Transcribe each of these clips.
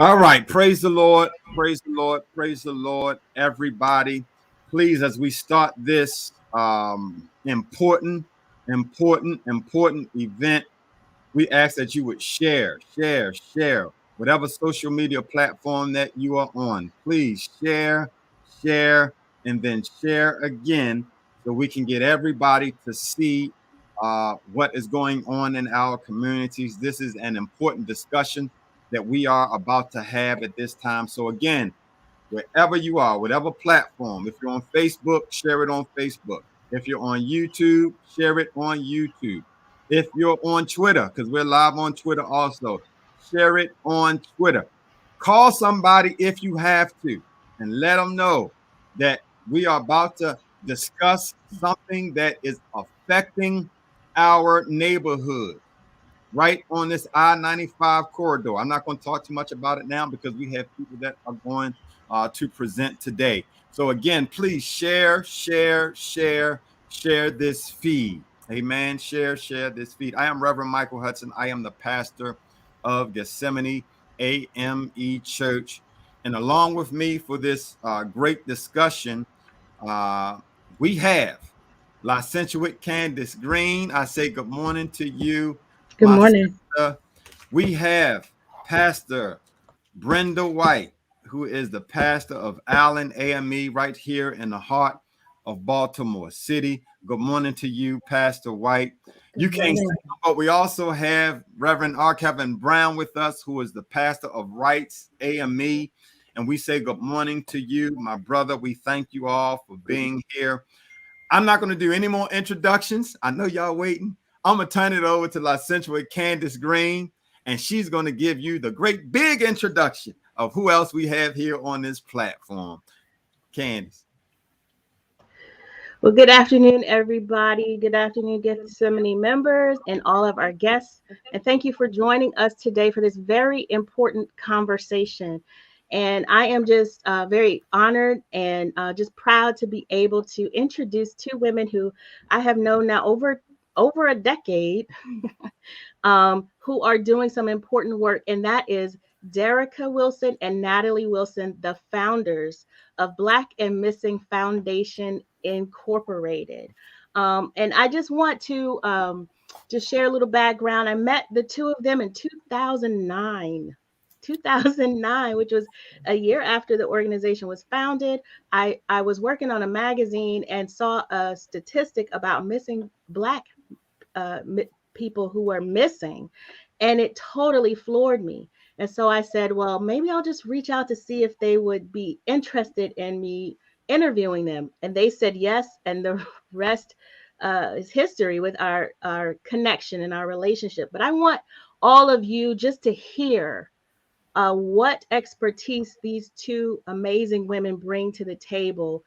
All right. Praise the Lord. Praise the Lord. Praise the Lord, everybody. Please, as we start this important event, we ask that you would share whatever social media platform that you are on. Please share, and then share again so we can get everybody to see what is going on in our communities. This is an important discussion that we are about to have at this time. So, again, wherever you are, whatever platform, if you're on Facebook, share it on Facebook. If you're on YouTube, share it on YouTube. If you're on Twitter, because we're live on Twitter also, share it on Twitter. Call somebody if you have to and let them know that we are about to discuss something that is affecting our neighborhood right on this I-95 corridor. I'm not going to talk too much about it now because we have people that are going to present today. So again, please share this feed. Amen. Share this feed. I am Reverend Michael Hudson. I am the pastor of Gethsemane AME Church. And along with me for this great discussion, we have Licentiate Candace Green. I say good morning to you, Good my morning. sister. We have Pastor Brenda White, who is the pastor of Allen AME right here in the heart of Baltimore City. Good morning to you, Pastor White. You Good can't see morning. him, but we also have Reverend R. Kevin Brown with us, who is the pastor of Rights AME. And we say good morning to you, my brother. We thank you all for being here. I'm not going to do any more introductions. I know y'all waiting. I'm going to turn it over to Licentiate Candace Green, and she's going to give you the great big introduction of who else we have here on this platform. Candace. Well, good afternoon, everybody. Good afternoon, Gethsemane members and all of our guests. And thank you for joining us today for this very important conversation. And I am just very honored and just proud to be able to introduce two women who I have known now over a decade, who are doing some important work, and that is Derrica Wilson and Natalie Wilson, the founders of Black and Missing Foundation Incorporated. And I just want to just share a little background. I met the two of them in 2009. 2009, which was a year after the organization was founded. I was working on a magazine and saw a statistic about missing Black uh, people who are missing. And it totally floored me. And so I said, well, maybe I'll just reach out to see if they would be interested in me interviewing them. And they said yes. And the rest is history with our connection and our relationship. But I want all of you just to hear what expertise these two amazing women bring to the table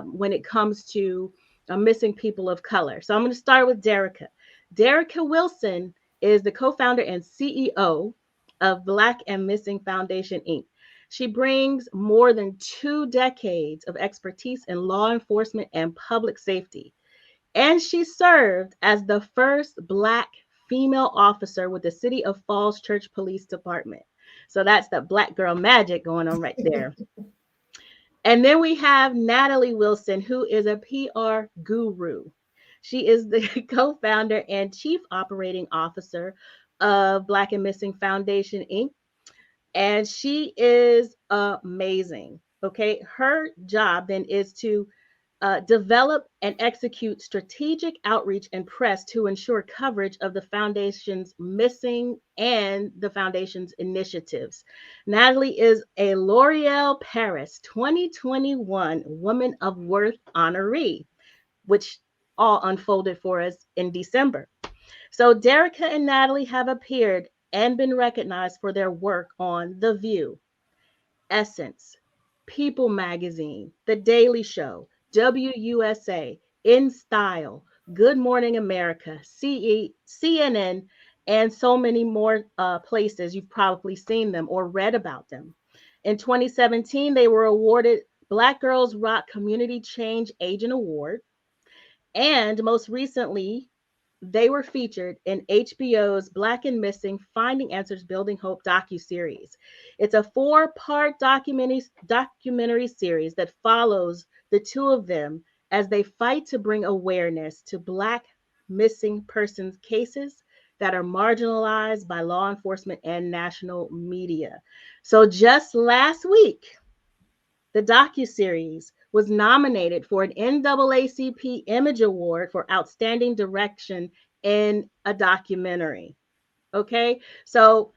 when it comes to missing people of color. So I'm going to start with Derrica. Derrica Wilson is the co-founder and CEO of Black and Missing Foundation, Inc. She brings more than 2 decades of expertise in law enforcement and public safety. And she served as the first Black female officer with the City of Falls Church Police Department. So that's the Black girl magic going on right there. And then we have Natalie Wilson, who is a PR guru. She is the co founder and chief operating officer of Black and Missing Foundation, Inc. And she is amazing. Okay. Her job then is to develop and execute strategic outreach and press to ensure coverage of the foundation's missing and the foundation's initiatives. Natalie is a L'Oreal Paris 2021 Woman of Worth honoree, which all unfolded for us in December. So Derrica and Natalie have appeared and been recognized for their work on The View, Essence, People Magazine, The Daily Show, WUSA, In Style, Good Morning America, CNN, and so many more places. You've probably seen them or read about them. In 2017, they were awarded Black Girls Rock Community Change Agent Award. And most recently, they were featured in HBO's Black and Missing Finding Answers Building Hope docuseries. It's a 4-part documentary series that follows the two of them as they fight to bring awareness to Black missing persons cases that are marginalized by law enforcement and national media. So just last week, the docuseries was nominated for an NAACP Image Award for Outstanding Direction in a Documentary. Okay, so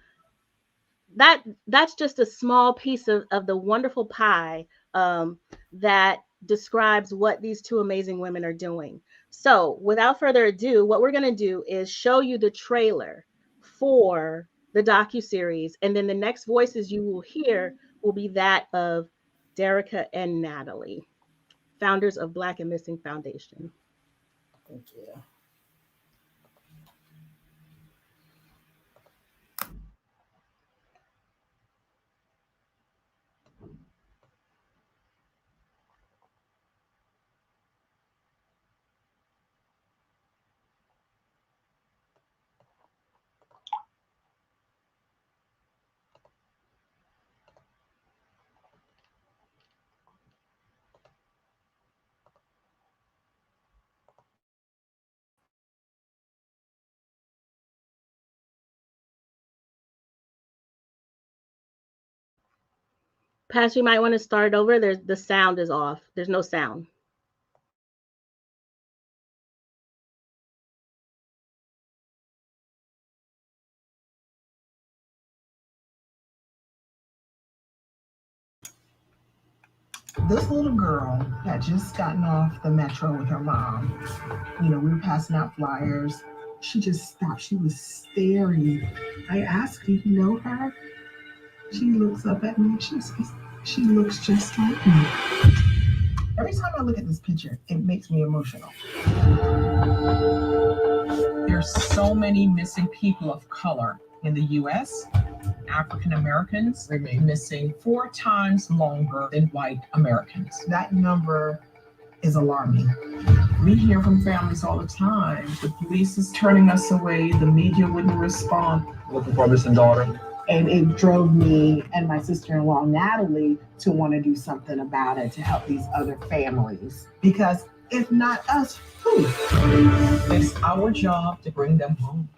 that's just a small piece of the wonderful pie that describes what these two amazing women are doing. So without further ado, what we're going to do is show you the trailer for the docuseries, and then the next voices you will hear will be that of Derrica and Natalie, founders of Black and Missing Foundation. Thank you. Pastor, you might want to start over. The sound is off. There's no sound. This little girl had just gotten off the metro with her mom. We were passing out flyers. She just stopped. She was staring. I asked, "Do you know her?" She looks up at me. She looks just like me. Every time I look at this picture, it makes me emotional. There's so many missing people of color in the U.S. African Americans remain missing 4 times longer than white Americans. That number is alarming. We hear from families all the time. The police is turning us away. The media wouldn't respond. Looking for a missing daughter. And it drove me and my sister-in-law, Natalie, to want to do something about it to help these other families. Because if not us, who? It's our job to bring them home.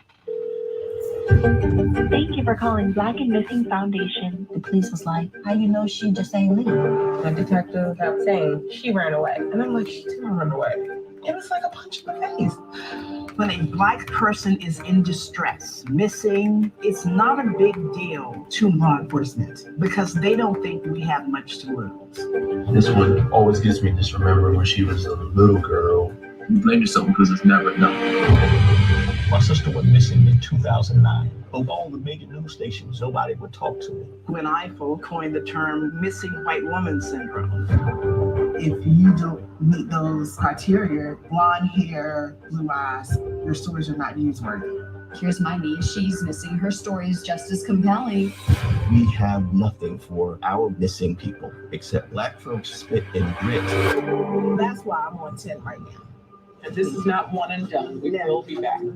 Thank you for calling Black and Missing Foundation. The police was like, "How you know she just ain't leave?" The detective kept saying she ran away. And I'm like, she didn't run away. It was like a punch in the face. When a Black person is in distress, missing, it's not a big deal to law enforcement because they don't think we have much to lose. This one always gives me this remembering when she was a little girl. You blame yourself because it's never enough. My sister went missing in 2009. Over all the major news stations, nobody would talk to me. When IFO coined the term missing white woman syndrome. If you don't meet those criteria, blonde hair, blue eyes, your stories are not newsworthy. Here's my niece. She's missing. Her story is just as compelling. We have nothing for our missing people except Black folks spit and grit. That's why I'm on 10 right now. And this is not one and done. We will be back. We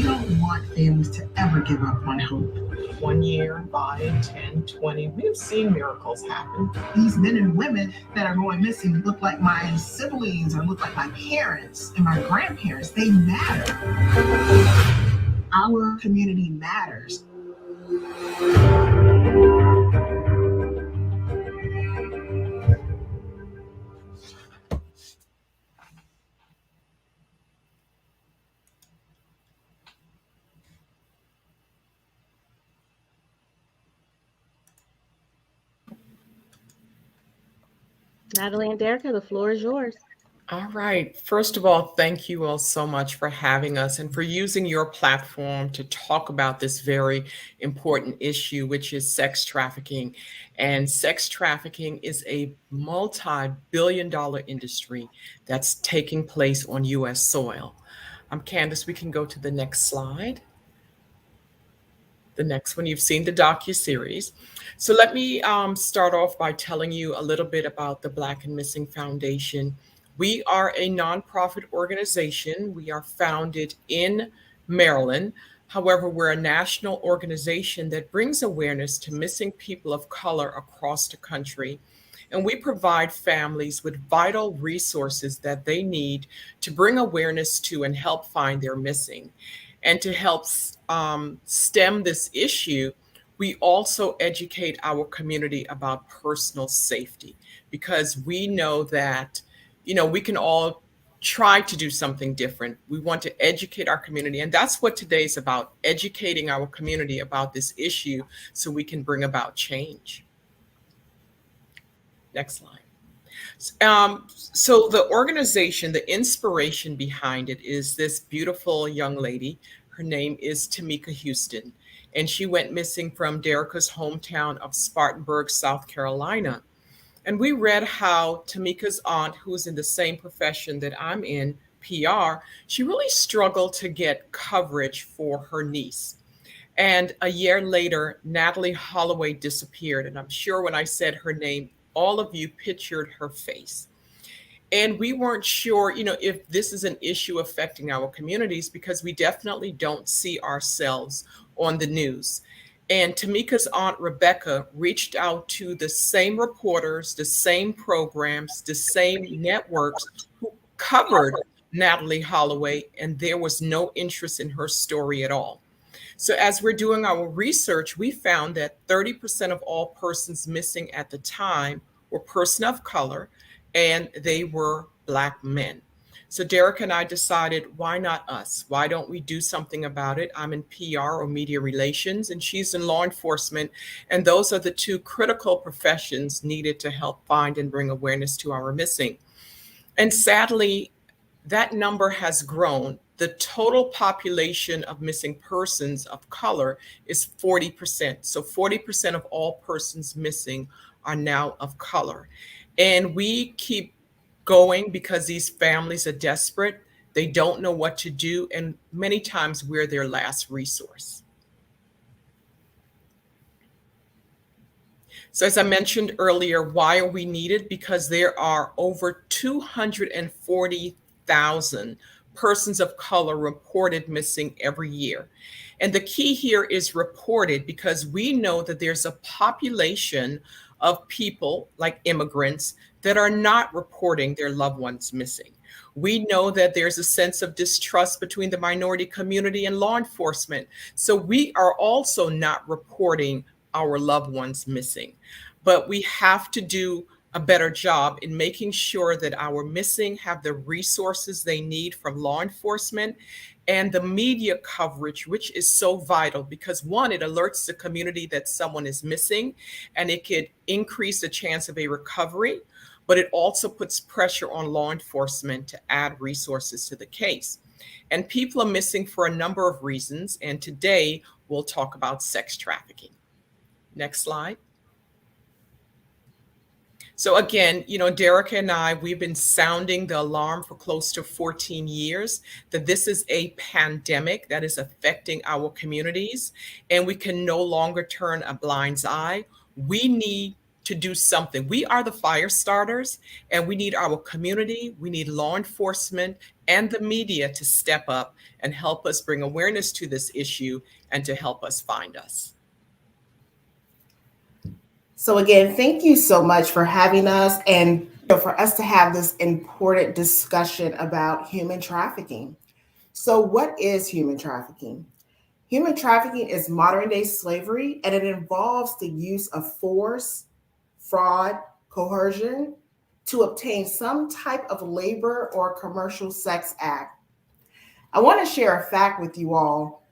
don't want families to ever give up on hope. 1 year, 5, 10, 20. We have seen miracles happen. These men and women that are going missing look like my siblings or look like my parents and my grandparents. They matter. Our community matters. Natalie and Derrica, the floor is yours. All right. First of all, thank you all so much for having us and for using your platform to talk about this very important issue, which is sex trafficking. And sex trafficking is a multi-billion-dollar industry that's taking place on U.S. soil. Candace, we can go to the next slide. The next one, you've seen the docuseries. So let me start off by telling you a little bit about the Black and Missing Foundation. We are a nonprofit organization. We are founded in Maryland. However, we're a national organization that brings awareness to missing people of color across the country. And we provide families with vital resources that they need to bring awareness to and help find their missing. And to help stem this issue, we also educate our community about personal safety because we know that, we can all try to do something different. We want to educate our community. And that's what today's about, educating our community about this issue so we can bring about change. Next slide. So the organization, the inspiration behind it is this beautiful young lady. Her name is Tamika Houston, and she went missing from Derrica's hometown of Spartanburg, South Carolina. And we read how Tamika's aunt, who's in the same profession that I'm in, PR, she really struggled to get coverage for her niece. And a year later, Natalie Holloway disappeared. And I'm sure when I said her name, all of you pictured her face. And we weren't sure, if this is an issue affecting our communities because we definitely don't see ourselves on the news. And Tamika's aunt, Rebecca, reached out to the same reporters, the same programs, the same networks who covered Natalie Holloway, and there was no interest in her story at all. So as we're doing our research, we found that 30% of all persons missing at the time were persons of color, and they were Black men. So Derrica and I decided, why not us? Why don't we do something about it? I'm in PR or media relations, and she's in law enforcement. And those are the two critical professions needed to help find and bring awareness to our missing. And sadly, that number has grown. The total population of missing persons of color is 40%. So 40% of all persons missing are now of color. And we keep going because these families are desperate. They don't know what to do. And many times we're their last resource. So as I mentioned earlier, why are we needed? Because there are over 240,000 persons of color reported missing every year. And the key here is reported because we know that there's a population of people like immigrants that are not reporting their loved ones missing. We know that there's a sense of distrust between the minority community and law enforcement. So we are also not reporting our loved ones missing. But we have to do a better job in making sure that our missing have the resources they need from law enforcement and the media coverage, which is so vital because one, it alerts the community that someone is missing and it could increase the chance of a recovery, but it also puts pressure on law enforcement to add resources to the case. And people are missing for a number of reasons. And today we'll talk about sex trafficking. Next slide. So again, Derrica and I, we've been sounding the alarm for close to 14 years that this is a pandemic that is affecting our communities, and we can no longer turn a blind eye. We need to do something. We are the fire starters, and we need our community, we need law enforcement and the media to step up and help us bring awareness to this issue and to help us find us. So again, thank you so much for having us and for us to have this important discussion about human trafficking. So what is human trafficking? Human trafficking is modern day slavery, and it involves the use of force, fraud, coercion to obtain some type of labor or commercial sex act. I want to share a fact with you all.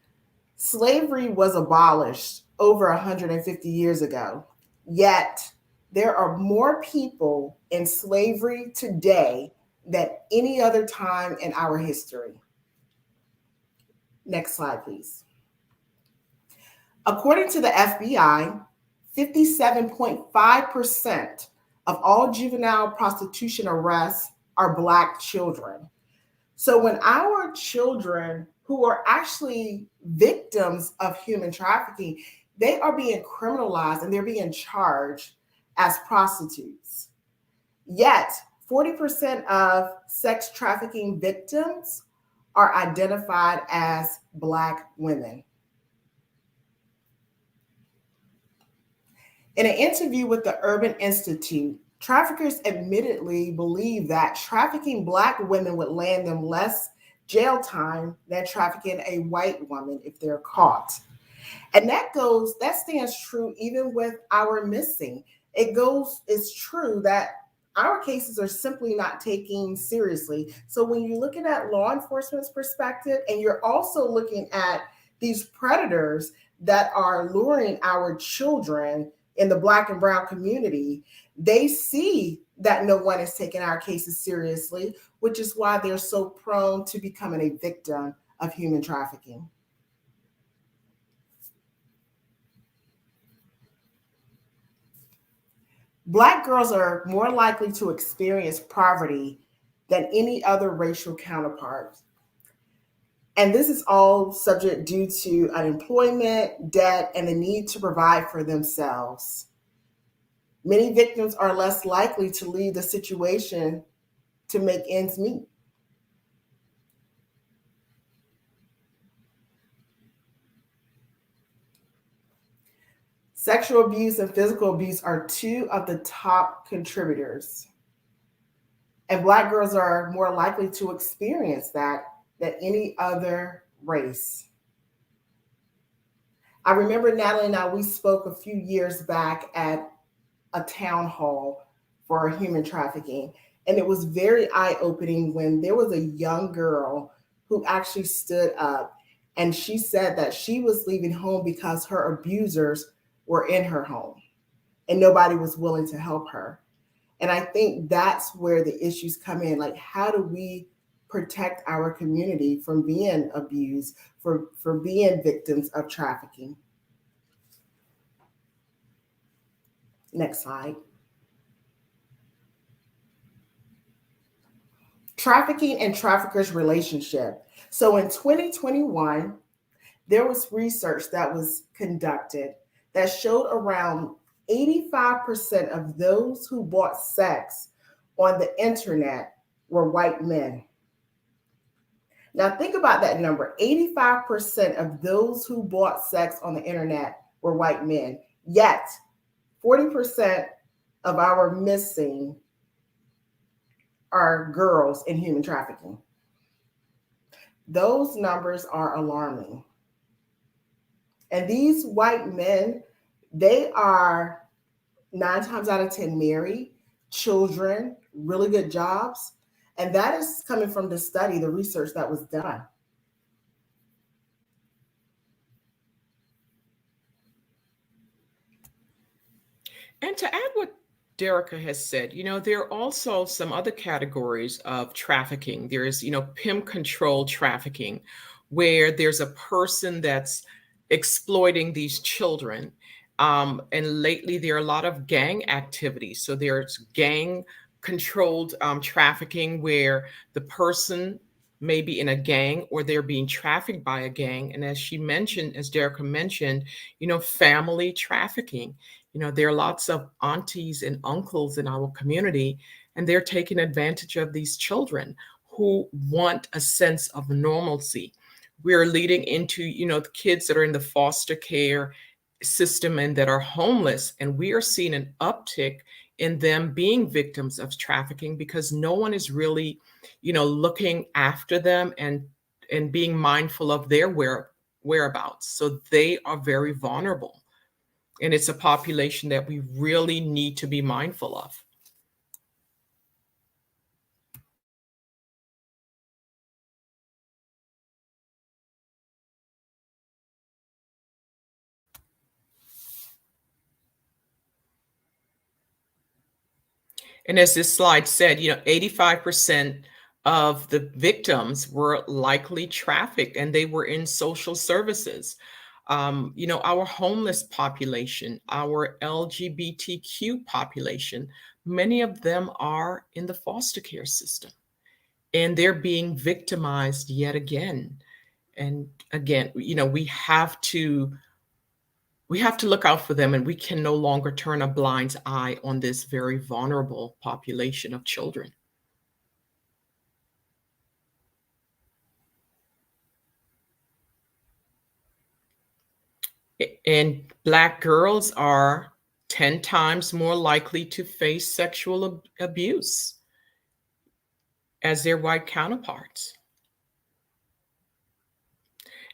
Slavery was abolished over 150 years ago. Yet there are more people in slavery today than any other time in our history. Next slide, please. According to the FBI, 57.5% of all juvenile prostitution arrests are Black children. So when our children who are actually victims of human trafficking, they are being criminalized and they're being charged as prostitutes. Yet 40% of sex trafficking victims are identified as Black women. In an interview with the Urban Institute, traffickers admittedly believe that trafficking Black women would land them less jail time than trafficking a white woman if they're caught. And that stands true even with our missing. It's true that our cases are simply not taken seriously. So when you're looking at law enforcement's perspective, and you're also looking at these predators that are luring our children in the Black and brown community, they see that no one is taking our cases seriously, which is why they're so prone to becoming a victim of human trafficking. Black girls are more likely to experience poverty than any other racial counterpart. And this is all subject due to unemployment, debt, and the need to provide for themselves. Many victims are less likely to leave the situation to make ends meet. Sexual abuse and physical abuse are two of the top contributors. And Black girls are more likely to experience that than any other race. I remember Natalie and I, we spoke a few years back at a town hall for human trafficking. And it was very eye-opening when there was a young girl who actually stood up, and she said that she was leaving home because her abusers were in her home and nobody was willing to help her. And I think that's where the issues come in. Like, how do we protect our community from being abused, for being victims of trafficking? Next slide. Trafficking and traffickers' relationship. So in 2021, there was research that was conducted that showed around 85% of those who bought sex on the internet were white men. Now think about that number. 85% of those who bought sex on the internet were white men. Yet 40% of our missing are girls in human trafficking. Those numbers are alarming. And these white men, they are 9 times out of 10 married, children, really good jobs. And that is coming from the study, the research that was done. And to add what Derrica has said, there are also some other categories of trafficking. There's, pimp controlled trafficking, where there's a person that's exploiting these children. And lately, there are a lot of gang activities. So there's gang controlled trafficking, where the person may be in a gang or they're being trafficked by a gang. And as Derrica mentioned, family trafficking. There are lots of aunties and uncles in our community, and they're taking advantage of these children who want a sense of normalcy. We're leading into, the kids that are in the foster care system and that are homeless, and we are seeing an uptick in them being victims of trafficking because no one is really, looking after them and being mindful of their whereabouts. So they are very vulnerable. And it's a population that we really need to be mindful of. And as this slide said, 85% of the victims were likely trafficked, and they were in social services. Our homeless population, our LGBTQ population, many of them are in the foster care system, and they're being victimized yet again. And again, we have to look out for them, and we can no longer turn a blind eye on this very vulnerable population of children. And Black girls are 10 times more likely to face sexual abuse as their white counterparts.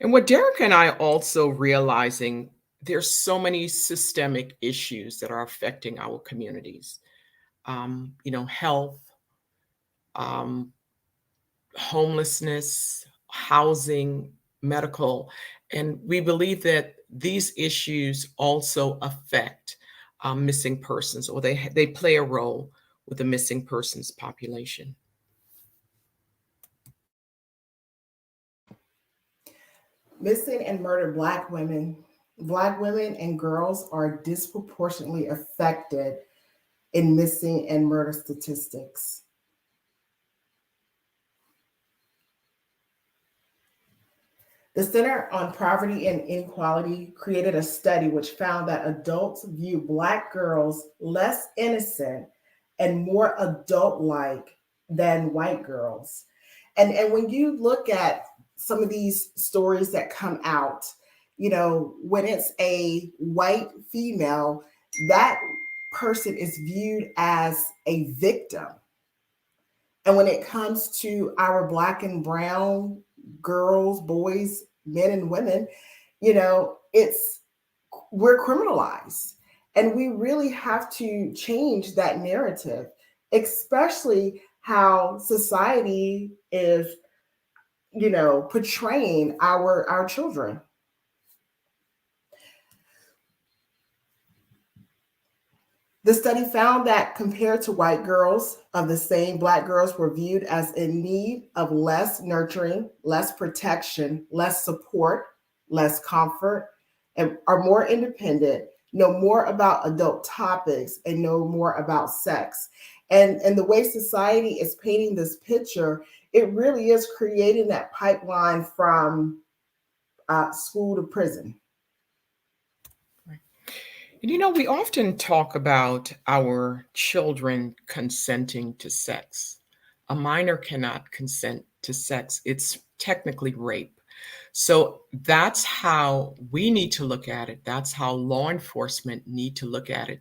And what Derrica and I also realizing, there's so many systemic issues that are affecting our communities. Health, um, homelessness, housing, medical. And we believe that these issues also affect missing persons, or they play a role with the missing persons population. Missing and murdered Black women and girls are disproportionately affected in missing and murder statistics. The Center on Poverty and Inequality created a study which found that adults view Black girls less innocent and more adult-like than white girls. And when you look at some of these stories that come out, when it's a white female, that person is viewed as a victim. And when it comes to our Black and brown girls, boys, men and women, we're criminalized. And we really have to change that narrative, especially how society is, portraying our children. The study found that compared to white girls of the same, Black girls were viewed as in need of less nurturing, less protection, less support, less comfort, and are more independent, know more about adult topics, and know more about sex. And the way society is painting this picture, it really is creating that pipeline from school to prison. And we often talk about our children consenting to sex. A minor cannot consent to sex. It's technically rape. So that's how we need to look at it. That's how law enforcement need to look at it,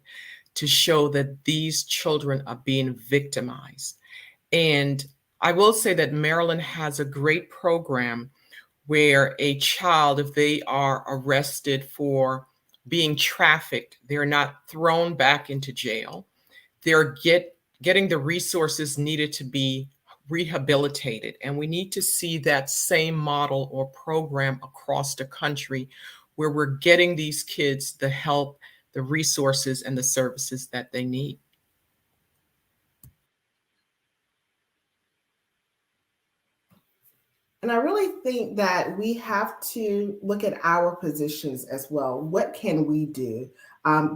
to show that these children are being victimized. And I will say that Maryland has a great program where a child, if they are arrested for being trafficked, they're not thrown back into jail. They're getting the resources needed to be rehabilitated. And we need to see that same model or program across the country, where we're getting these kids the help, the resources, and the services that they need. And I really think that we have to look at our positions as well. What can we do?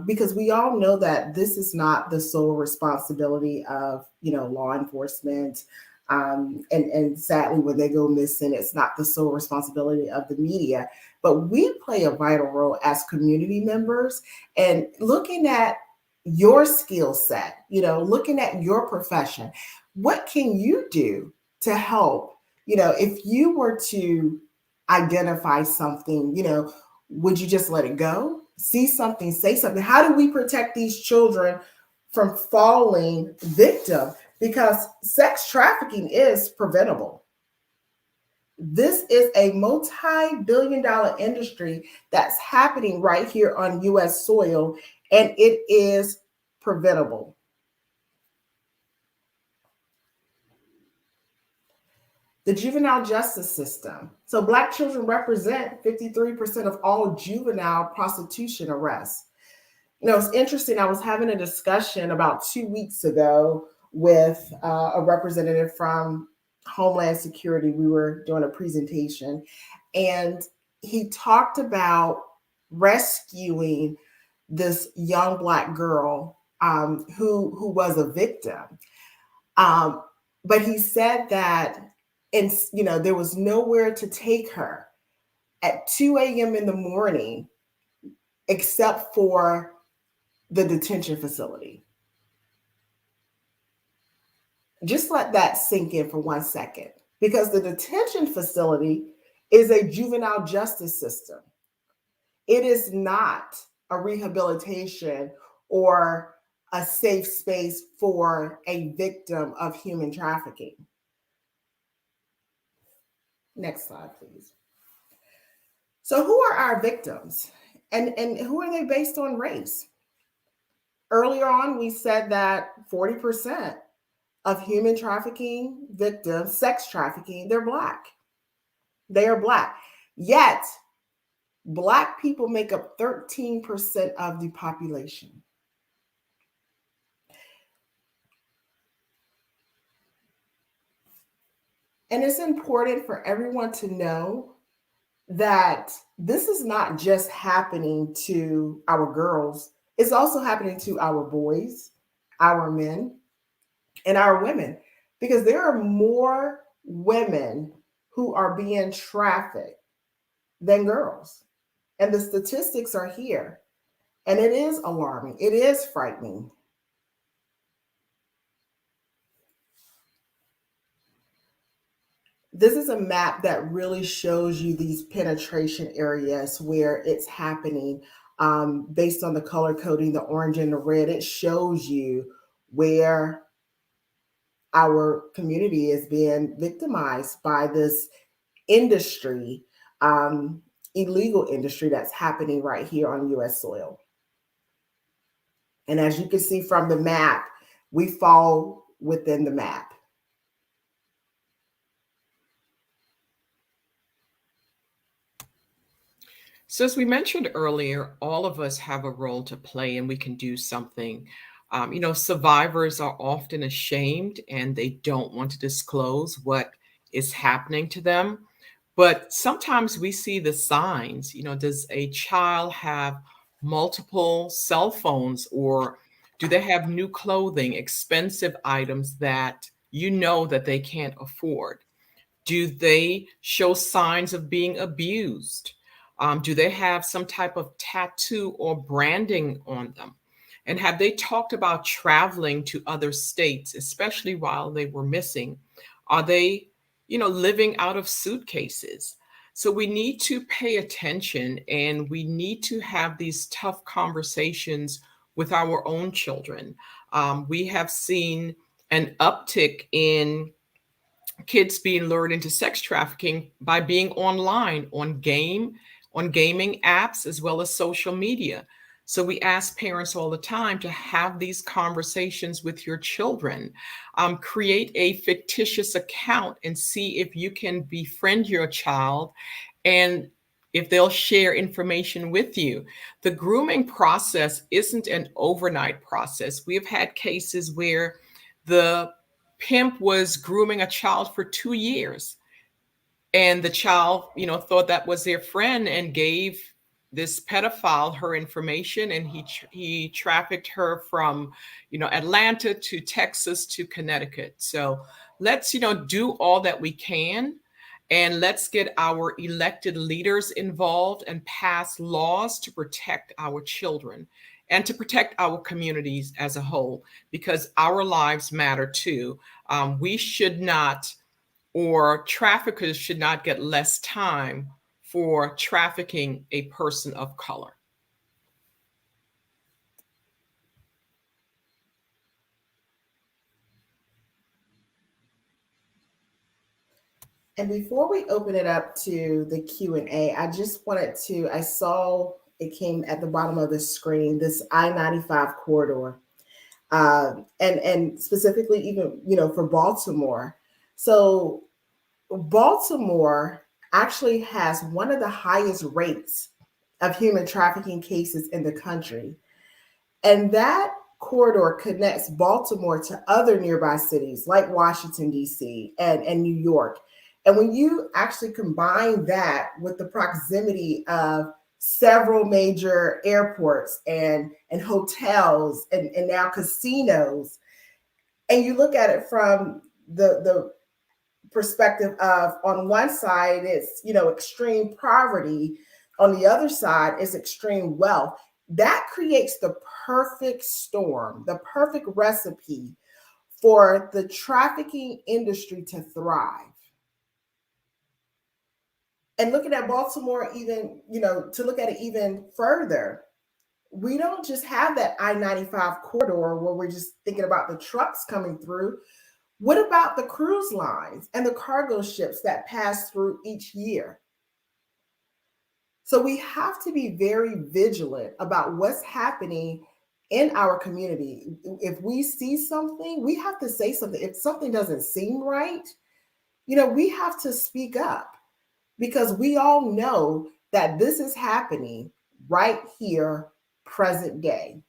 Because we all know that this is not the sole responsibility of, law enforcement. And sadly, when they go missing, it's not the sole responsibility of the media. But we play a vital role as community members, and looking at your skill set, looking at your profession. What can you do to help? If you were to identify something, would you just let it go? See something, say something. How do we protect these children from falling victim? Because sex trafficking is preventable. This is a multi-billion-dollar industry that's happening right here on U.S. soil, and it is preventable. The juvenile justice system. So Black children represent 53% of all juvenile prostitution arrests. It's interesting. I was having a discussion about 2 weeks ago with a representative from Homeland Security. We were doing a presentation, and he talked about rescuing this young Black girl who was a victim. But he said that there was nowhere to take her at 2 a.m. in the morning except for the detention facility. Just let that sink in for 1 second, because the detention facility is a juvenile justice system. It is not a rehabilitation or a safe space for a victim of human trafficking. Next slide, please. So who are our victims? And who are they based on race? Earlier on, we said that 40% of human trafficking victims, sex trafficking, they're Black. They are Black. Yet, Black people make up 13% of the population. And it's important for everyone to know that this is not just happening to our girls, it's also happening to our boys, our men, and our women, because there are more women who are being trafficked than girls. And the statistics are here. And it is alarming. It is frightening. This is a map that really shows you these penetration areas where it's happening based on the color coding, the orange and the red. It shows you where our community is being victimized by this industry, illegal industry that's happening right here on US soil. And as you can see from the map, we fall within the map. So as we mentioned earlier, all of us have a role to play and we can do something. Survivors are often ashamed and they don't want to disclose what is happening to them. But sometimes we see the signs. Does a child have multiple cell phones, or do they have new clothing, expensive items that that they can't afford? Do they show signs of being abused? Do they have some type of tattoo or branding on them? And have they talked about traveling to other states, especially while they were missing? Are they, living out of suitcases? So we need to pay attention and we need to have these tough conversations with our own children. We have seen an uptick in kids being lured into sex trafficking by being online on gaming apps as well as social media. So we ask parents all the time to have these conversations with your children. Create a fictitious account and see if you can befriend your child and if they'll share information with you. The grooming process isn't an overnight process. We have had cases where the pimp was grooming a child for 2 years. And the child, thought that was their friend and gave this pedophile her information. And he trafficked her from, Atlanta to Texas to Connecticut. So let's, do all that we can. And let's get our elected leaders involved and pass laws to protect our children and to protect our communities as a whole, because our lives matter too. We should not, or traffickers should not get less time for trafficking a person of color. And before we open it up to the Q&A, I saw it came at the bottom of the screen, this I-95 corridor, and specifically even, for Baltimore. So Baltimore actually has one of the highest rates of human trafficking cases in the country. And that corridor connects Baltimore to other nearby cities like Washington, D.C. and New York. And when you actually combine that with the proximity of several major airports and hotels and now casinos, and you look at it from the perspective of, on one side, it's, extreme poverty. On the other side is extreme wealth. That creates the perfect storm, the perfect recipe for the trafficking industry to thrive. And looking at Baltimore, even, to look at it even further, we don't just have that I-95 corridor where we're just thinking about the trucks coming through. What about the cruise lines and the cargo ships that pass through each year? So we have to be very vigilant about what's happening in our community. If we see something, we have to say something. If something doesn't seem right, we have to speak up, because we all know that this is happening right here, present day.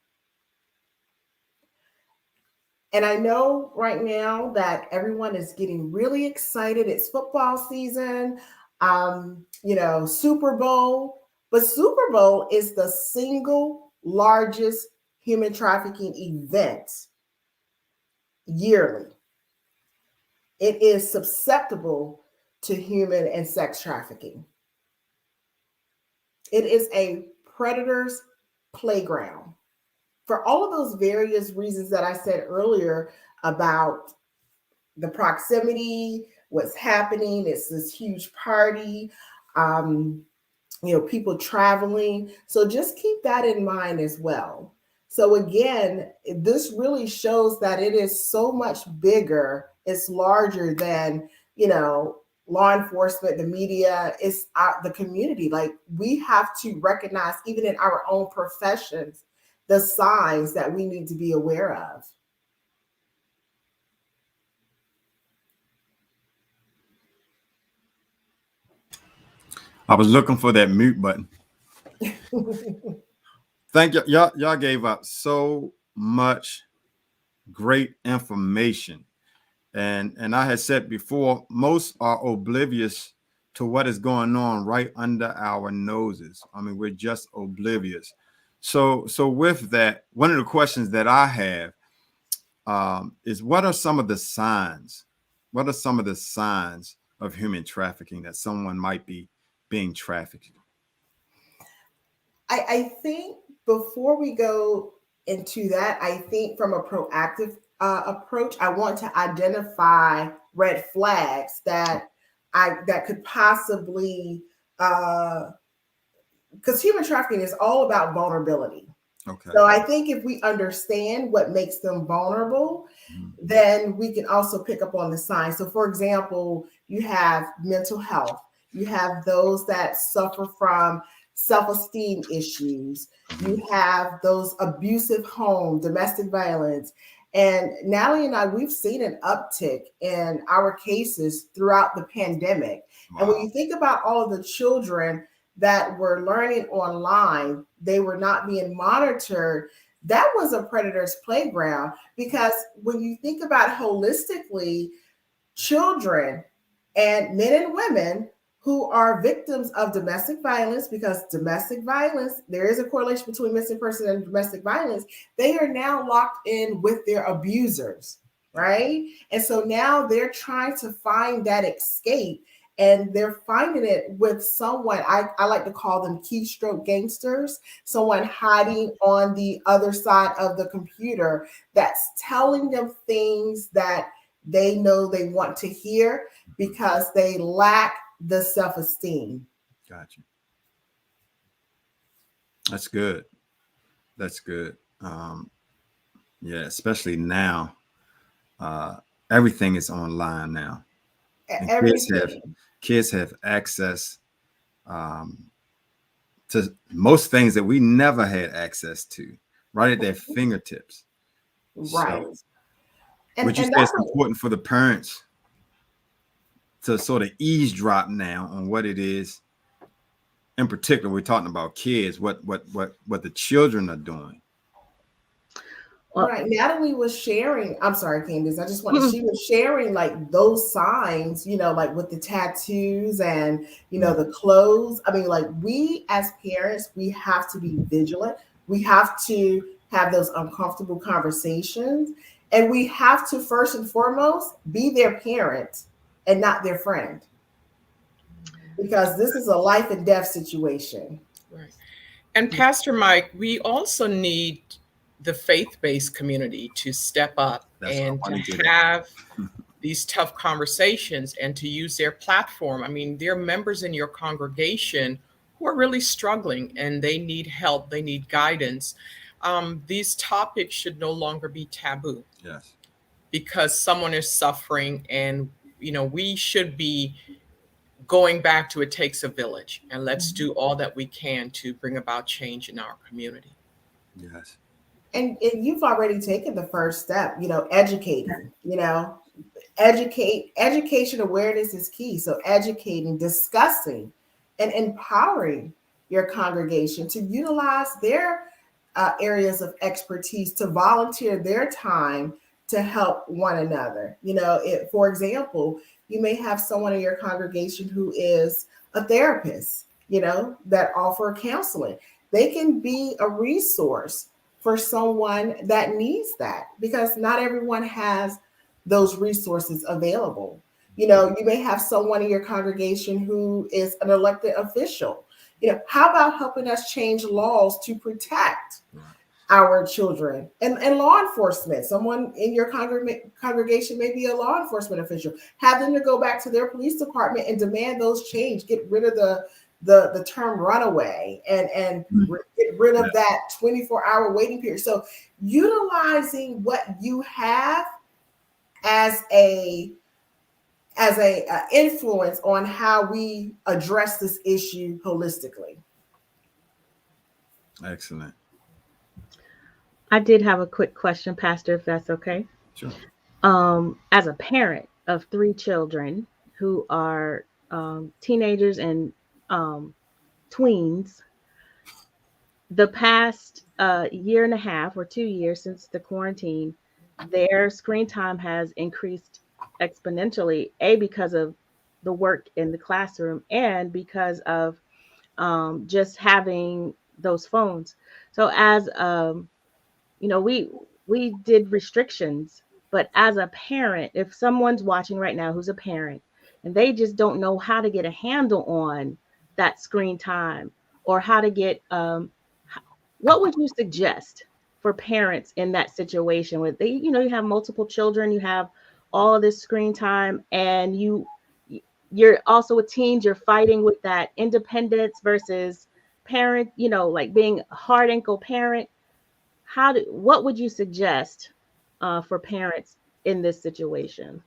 And I know right now that everyone is getting really excited. It's football season, Super Bowl. But Super Bowl is the single largest human trafficking event yearly. It is susceptible to human and sex trafficking. It is a predator's playground. For all of those various reasons that I said earlier about the proximity, what's happening, it's this huge party, people traveling. So just keep that in mind as well. So again, this really shows that it is so much bigger. It's larger than, law enforcement, the media, it's the community. Like, we have to recognize, even in our own professions, the signs that we need to be aware of. I was looking for that mute button. Thank you. Y'all gave up so much great information. And I had said before, most are oblivious to what is going on right under our noses. I mean, we're just oblivious. So with that, one of the questions that I have is, what are some of the signs? What are some of the signs of human trafficking that someone might be being trafficked? I think before we go into that, I think from a proactive approach, I want to identify red flags that could possibly, because human trafficking is all about vulnerability. Okay. So I think if we understand what makes them vulnerable, then we can also pick up on the signs. So for example, you have mental health. You have those that suffer from self-esteem issues. You have those abusive home, domestic violence. And Natalie and I, we've seen an uptick in our cases throughout the pandemic. Wow. And when you think about all of the children that were learning online, they were not being monitored. That was a predator's playground, because when you think about it holistically, children and men and women who are victims of domestic violence, because domestic violence, there is a correlation between missing person and domestic violence, they are now locked in with their abusers, right? And so now they're trying to find that escape, and they're finding it with someone, I like to call them keystroke gangsters, someone hiding on the other side of the computer that's telling them things that they know they want to hear because they lack the self-esteem. Gotcha. That's good. That's good. Yeah, especially now. Everything is online now. Kids have access to most things that we never had access to, right at their fingertips. Right. So, would you say it's important for the parents to sort of eavesdrop now on what it is? In particular, we're talking about kids, what the children are doing. Well, right. Natalie was sharing, I'm sorry, Candace, I just wanted, she was sharing like those signs, like with the tattoos and, the clothes. I mean, like, we as parents, we have to be vigilant. We have to have those uncomfortable conversations. And we have to, first and foremost, be their parent and not their friend. Because this is a life and death situation. Right. And Pastor Mike, we also need the faith-based community to step up and to have these tough conversations and to use their platform. I mean, there are members in your congregation who are really struggling and they need help, they need guidance. These topics should no longer be taboo. Yes. Because someone is suffering, and we should be going back to it takes a village, and let's do all that we can to bring about change in our community. Yes. And you've already taken the first step, educating, education awareness is key. So educating, discussing, and empowering your congregation to utilize their areas of expertise, to volunteer their time to help one another. For example, you may have someone in your congregation who is a therapist, that offer counseling. They can be a resource for someone that needs that, because not everyone has those resources available. You may have someone in your congregation who is an elected official. How about helping us change laws to protect our children and law enforcement? Someone in your congregation may be a law enforcement official. Have them to go back to their police department and demand those change, get rid of the term runaway and get rid of that 24-hour waiting period. So utilizing what you have as a influence on how we address this issue holistically. Excellent. I did have a quick question, Pastor, if that's okay. Sure. As a parent of 3 children who are teenagers and tweens, the past year and a half or 2 years since the quarantine, their screen time has increased exponentially, because of the work in the classroom and because of just having those phones. So as we did restrictions, but as a parent, if someone's watching right now who's a parent and they just don't know how to get a handle on that screen time or how to get, what would you suggest for parents in that situation where they, you have multiple children, you have all of this screen time, and you're also with teens, you're fighting with that independence versus parent, like being a hard ankle parent. What would you suggest for parents in this situation?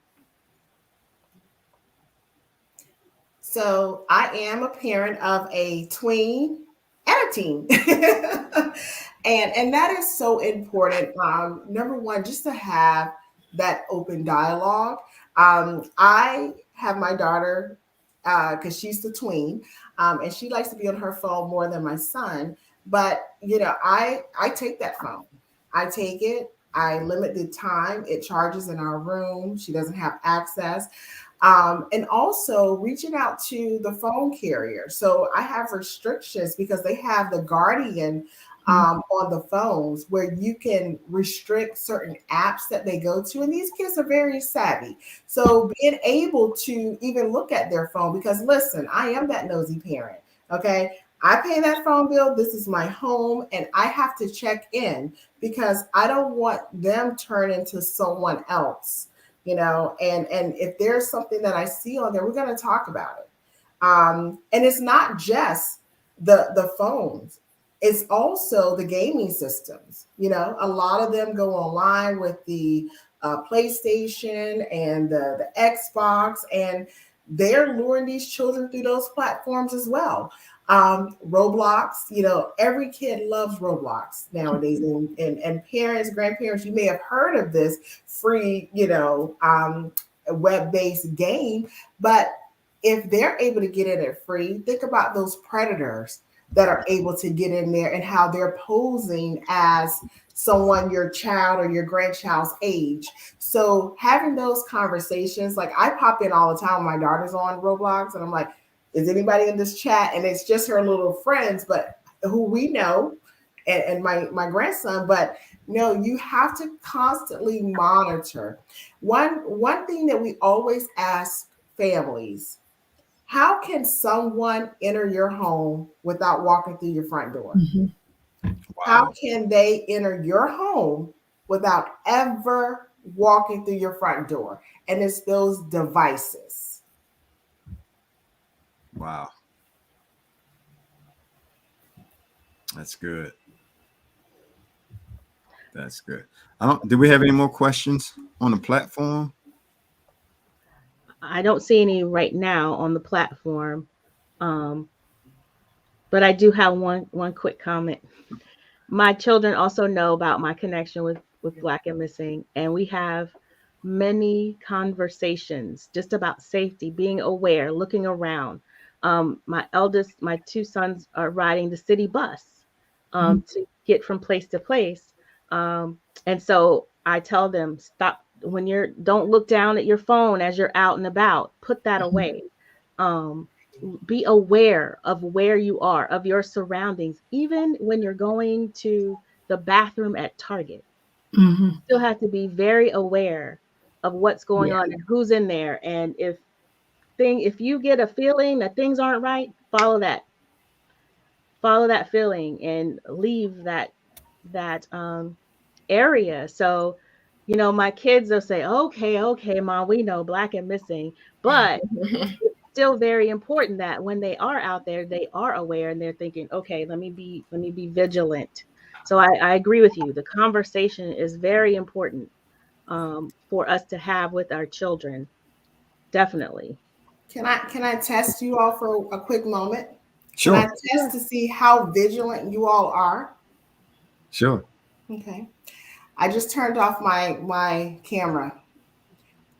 So I am a parent of a tween and a teen. and that is so important. Number one, just to have that open dialogue. I have my daughter, because she's the tween, and she likes to be on her phone more than my son. But, I take that phone. I take it. I limit the time it charges in our room. She doesn't have access. And also reaching out to the phone carrier. So I have restrictions because they have the Guardian on the phones where you can restrict certain apps that they go to. And these kids are very savvy. So being able to even look at their phone, because listen, I am that nosy parent. Okay. I pay that phone bill. This is my home, and I have to check in because I don't want them turn into someone else, and if there's something that I see on there, we're going to talk about it. And it's not just the phones. It's also the gaming systems. A lot of them go online with the PlayStation and the Xbox, and they're luring these children through those platforms as well. Roblox, every kid loves Roblox nowadays, and parents, grandparents, you may have heard of this free, web-based game, but if they're able to get in it free, think about those predators that are able to get in there and how they're posing as someone your child or your grandchild's age. So having those conversations, like I pop in all the time when my daughter's on Roblox and I'm like, is anybody in this chat? And it's just her little friends, but who we know, and my grandson. But no, you have to constantly monitor. One thing that we always ask families: how can someone enter your home without walking through your front door? Mm-hmm. Wow. How can they enter your home without ever walking through your front door, and it's those devices. Wow. That's good. That's good. Do we have any more questions on the platform? I don't see any right now on the platform. But I do have one quick comment. My children also know about my connection with Black and Missing, and we have many conversations just about safety, being aware, looking around. My two sons are riding the city bus to get from place to place. And so I tell them, stop don't look down at your phone as you're out and about, put that away. Be aware of where you are, of your surroundings, even when you're going to the bathroom at Target. You still have to be very aware of what's going on and who's in there. And if you get a feeling that things aren't right, follow that feeling and leave that area. So, my kids, they'll say, okay, Mom, we know Black and Missing, but still very important that when they are out there, they are aware and they're thinking, okay, let me be vigilant. So I agree with you. The conversation is very important for us to have with our children. Definitely. Can I test you all for a quick moment? Sure. Can I test to see how vigilant you all are? Sure. Okay. I just turned off my camera.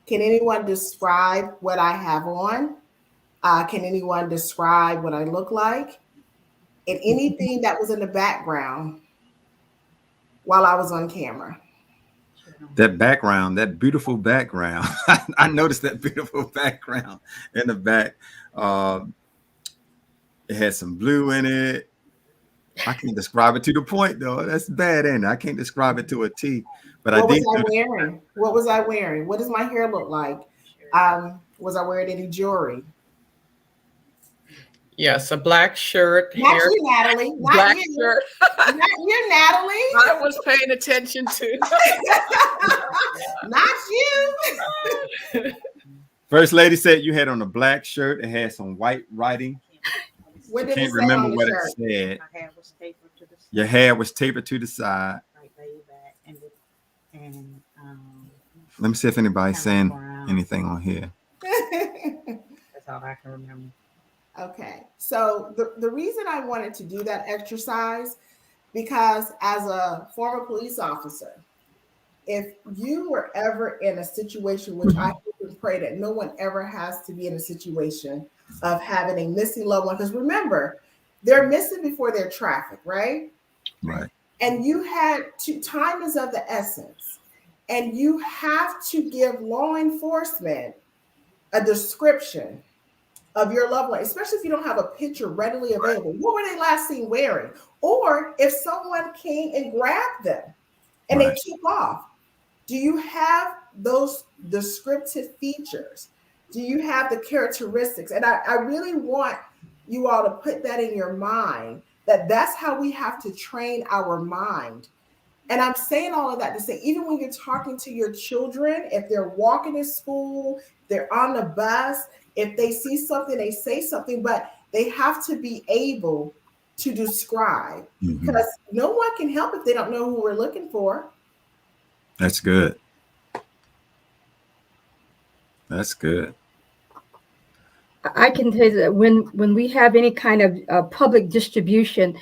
Can anyone describe what I have on? Can anyone describe what I look like? And anything that was in the background while I was on camera? That background, that beautiful background. I noticed that beautiful background in the back. It had some blue in it. I can't describe it to the point, though. That's bad, ain't it? I can't describe it to a T. But what was I wearing? What was I wearing? What does my hair look like? Was I wearing any jewelry? Yes, a black shirt. Not you, Natalie. Not black you. Shirt. Not you, Natalie. I was paying attention to. Not you. First Lady said you had on a black shirt. It had some white writing. What did I can't it say remember on the what shirt? it said. My hair was tapered to the side. Your hair was tapered to the side. Like laid back and Let me see if anybody's saying brown. anything on here. That's all I can remember. Okay, so the reason I wanted to do that exercise, because as a former police officer, if you were ever in a situation, which I hope and pray that no one ever has to be in a situation of having a missing loved one, because remember, they're missing before they're trafficked, right? Right. And you had to, time is of the essence, and you have to give law enforcement a description of your loved one, especially if you don't have a picture readily available. What were they last seen wearing? Or if someone came and grabbed them and they took off, do you have those descriptive features? Do you have the characteristics? And I really want you all to put that in your mind, that that's how we have to train our mind. And I'm saying all of that to say, even when you're talking to your children, if they're walking to school, they're on the bus, if they see something, they say something, but they have to be able to describe, because no one can help if they don't know who we're looking for. That's good. That's good. I can tell you that when we have any kind of public distribution,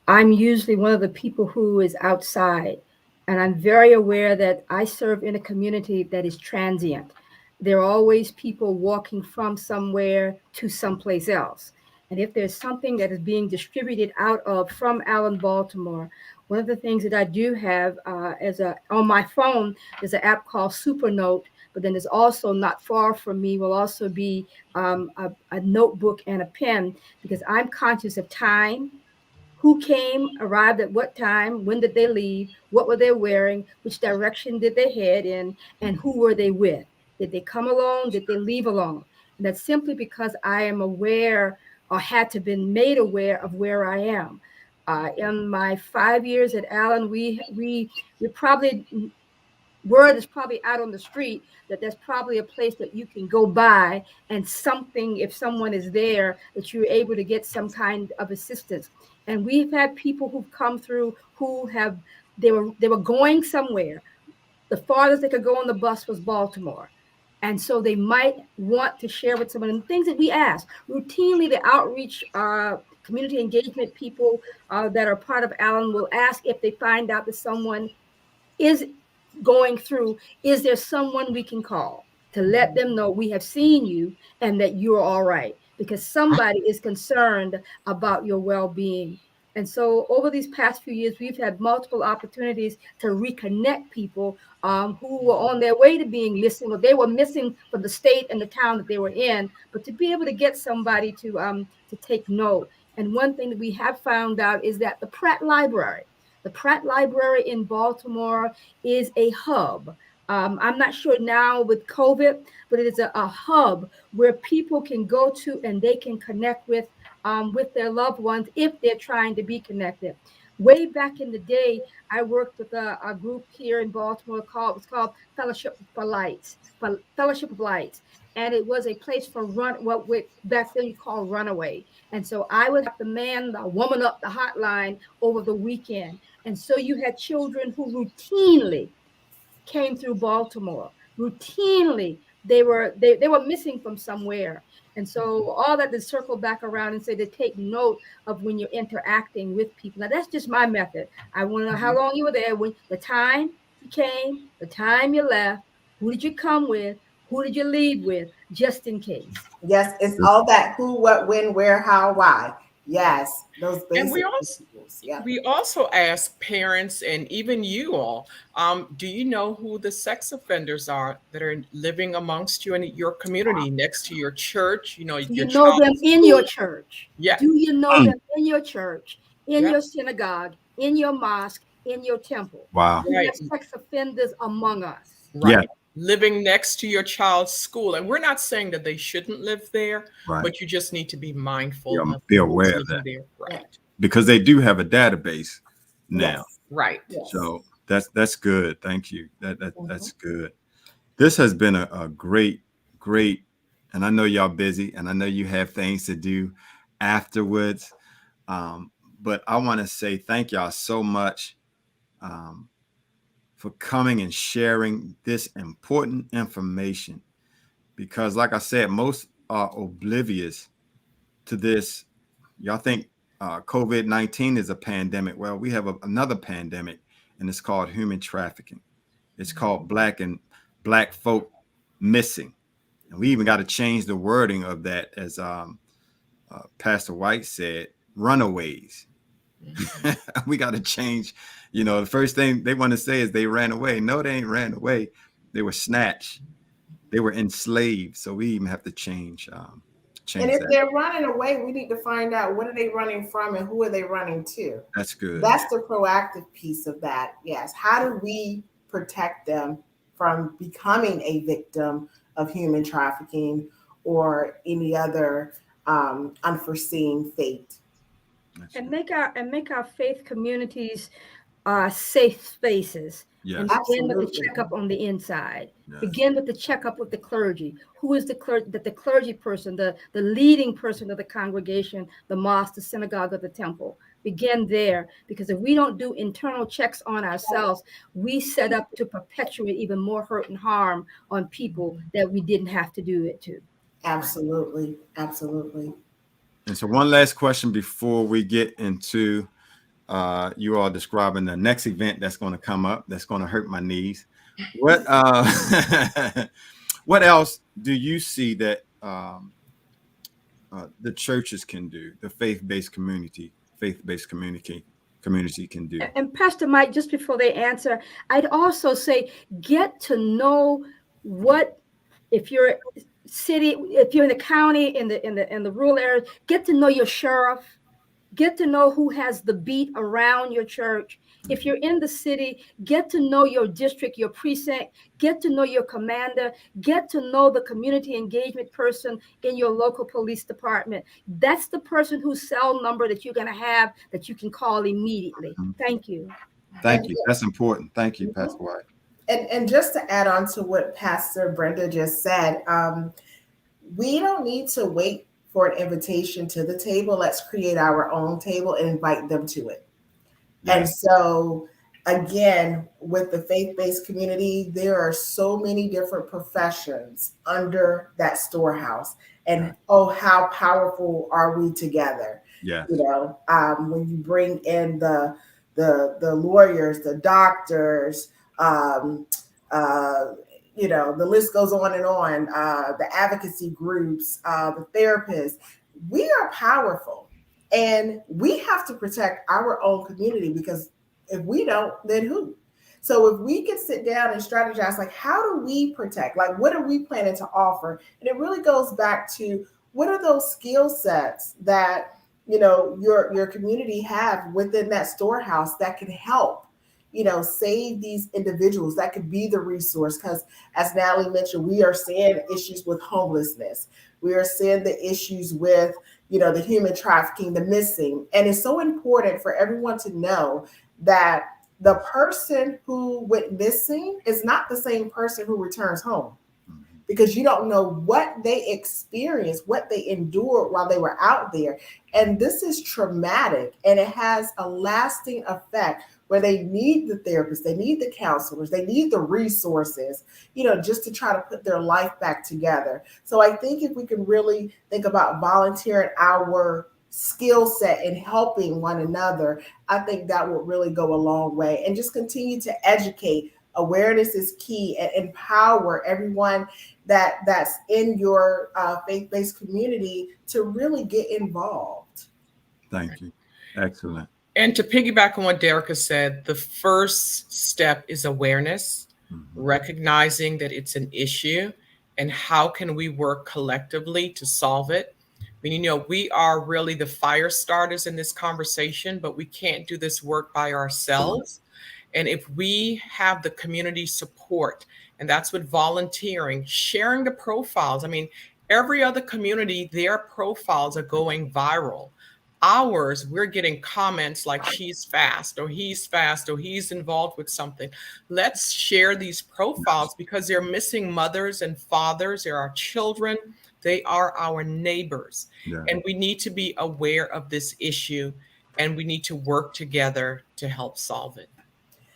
I'm usually one of the people who is outside, and I'm very aware that I serve in a community that is transient. There are always people walking from somewhere to someplace else. And if there's something that is being distributed out of from Allen, Baltimore, one of the things that I do have on my phone is an app called Supernote, but then there's also not far from me will also be a notebook and a pen, because I'm conscious of time, who came, arrived at what time, when did they leave, what were they wearing, which direction did they head in, and who were they with? Did they come alone? Did they leave alone? And that's simply because I am aware, or had to been made aware of where I am. In my 5 years at Allen, we probably word is probably out on the street that there's probably a place that you can go by and something, if someone is there, that you're able to get some kind of assistance. And we've had people who've come through who have, they were going somewhere. The farthest they could go on the bus was Baltimore. And so they might want to share with someone. And things that we ask routinely, the outreach community engagement people that are part of Allen will ask if they find out that someone is going through, is there someone we can call to let them know we have seen you and that you're all right? Because somebody is concerned about your well-being. And so over these past few years, we've had multiple opportunities to reconnect people who were on their way to being missing, or they were missing from the state and the town that they were in, but to be able to get somebody to take note. And one thing that we have found out is that the Pratt Library in Baltimore is a hub. I'm not sure now with COVID, but it is a hub where people can go to and they can connect with their loved ones if they're trying to be connected. Way back in the day, I worked with a group here in Baltimore called Fellowship of Lights, and it was a place for what back then you call runaway. And so I would have to man the woman up the hotline over the weekend. And so you had children who routinely came through Baltimore. Routinely, they were missing from somewhere. And so all that to circle back around and say to take note of when you're interacting with people. Now that's just my method. I want to know how long you were there, when the time you came, the time you left, who did you come with, who did you leave with, just in case. Yes, it's all that who, what, when, where, how, why. Yes, those basic. And we also ask parents and even you all, do you know who the sex offenders are that are living amongst you in your community, next to your church? You know, do you know them in your church? Yeah. Do you know them in your church, in your synagogue, in your mosque, in your temple? Wow. We have sex offenders among us. Right. Yeah. Living next to your child's school. And we're not saying that they shouldn't live there, but you just need to be mindful. Be aware of that. There. Right. Because they do have a database now. Yes. Right. Yes. So that's good. Thank you. That's good. This has been a great, and I know y'all busy and I know you have things to do afterwards. But I want to say thank y'all so much for coming and sharing this important information, because like I said, most are oblivious to this. Y'all think COVID-19 is a pandemic. Well, we have another pandemic, and it's called human trafficking. It's called black folk missing. And we even got to change the wording of that, as Pastor White said, runaways. We got to change. You know, the first thing they want to say is they ran away. No, they ain't ran away. They were snatched. They were enslaved. So we even have to change. And if they're running away, we need to find out what are they running from and who are they running to. That's good. That's the proactive piece of that. Yes. How do we protect them from becoming a victim of human trafficking or any other unforeseen fate? And make our faith communities safe spaces. Yes. And begin with the checkup on the inside. Yes. Begin with the checkup with the clergy. Who is the clergy person, the leading person of the congregation, the mosque, the synagogue, or the temple? Begin there, because if we don't do internal checks on ourselves, we set up to perpetuate even more hurt and harm on people that we didn't have to do it to. Absolutely. Absolutely. And so one last question before we get into you all describing the next event that's going to come up, that's going to hurt my knees. What what else do you see that the churches can do, the faith-based community can do? And Pastor Mike, just before they answer, I'd also say get to know what, if you're if you're in the county, in the rural areas, get to know your sheriff. Get to know who has the beat around your church. If you're in the city, get to know your district, your precinct, get to know your commander, get to know the community engagement person in your local police department. That's the person whose cell number that you're going to have that you can call immediately. Thank you. Thank you. That's important. Thank you, Pastor White. And just to add on to what Pastor Brenda just said, we don't need to wait for an invitation to the table. Let's create our own table and invite them to it. Yes. And so, again, with the faith-based community, there are so many different professions under that storehouse. And oh, how powerful are we together? Yeah. You know, when you bring in the lawyers, the doctors, you know, the list goes on and on, the advocacy groups, the therapists, we are powerful. And we have to protect our own community, because if we don't, then who? So if we can sit down and strategize, like, how do we protect? Like, what are we planning to offer? And it really goes back to, what are those skill sets that, you know, your community have within that storehouse that can help, you know, save these individuals, that could be the resource. Because as Natalie mentioned, we are seeing issues with homelessness. We are seeing the issues with, you know, the human trafficking, the missing. And it's so important for everyone to know that the person who went missing is not the same person who returns home, because you don't know what they experienced, what they endured while they were out there. And this is traumatic, and it has a lasting effect where they need the therapists, they need the counselors, they need the resources, you know, just to try to put their life back together. So I think if we can really think about volunteering our skill set and helping one another, I think that will really go a long way. And just continue to educate. Awareness is key, and empower everyone that's in your faith-based community to really get involved. Thank you. Excellent. And to piggyback on what Derrica said, the first step is awareness, recognizing that it's an issue, and how can we work collectively to solve it. I mean, you know, we are really the fire starters in this conversation, but we can't do this work by ourselves. And if we have the community support, and that's what volunteering, sharing the profiles. I mean, every other community, their profiles are going viral. Ours, we're getting comments like she's fast, or he's fast, or he's involved with something. Let's share these profiles, because they're missing mothers and fathers. They're our children. They are our neighbors. Yeah. And we need to be aware of this issue, and we need to work together to help solve it.